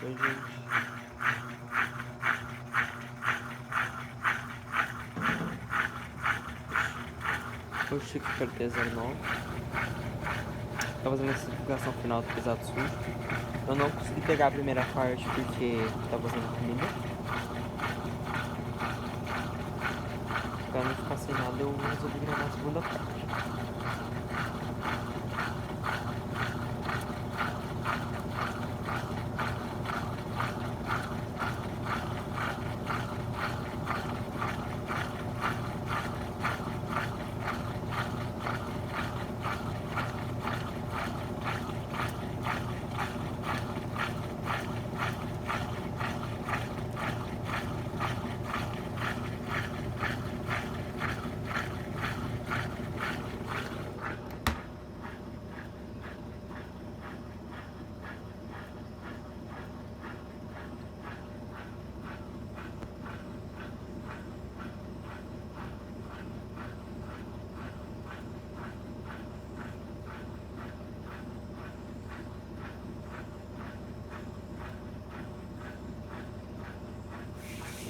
Oi, gente. Oxi, que certeza não. Tá fazendo essa divulgação final do pesado sujo. Eu não consegui pegar a primeira parte porque tava fazendo comida. Pra não ficar sem nada, eu resolvi gravar a segunda parte.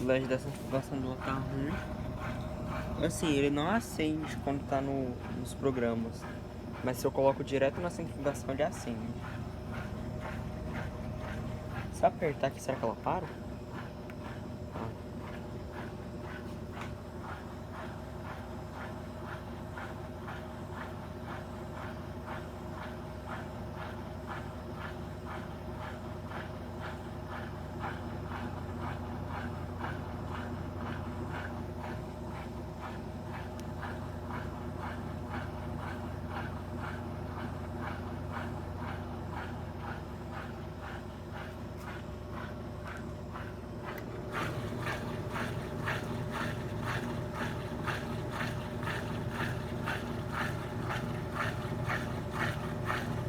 O LED dessa configuração do tá ruim. Assim, ele não acende quando tá nos programas. Mas se eu coloco direto na configuração, ele acende. Se eu apertar aqui, será que ela para?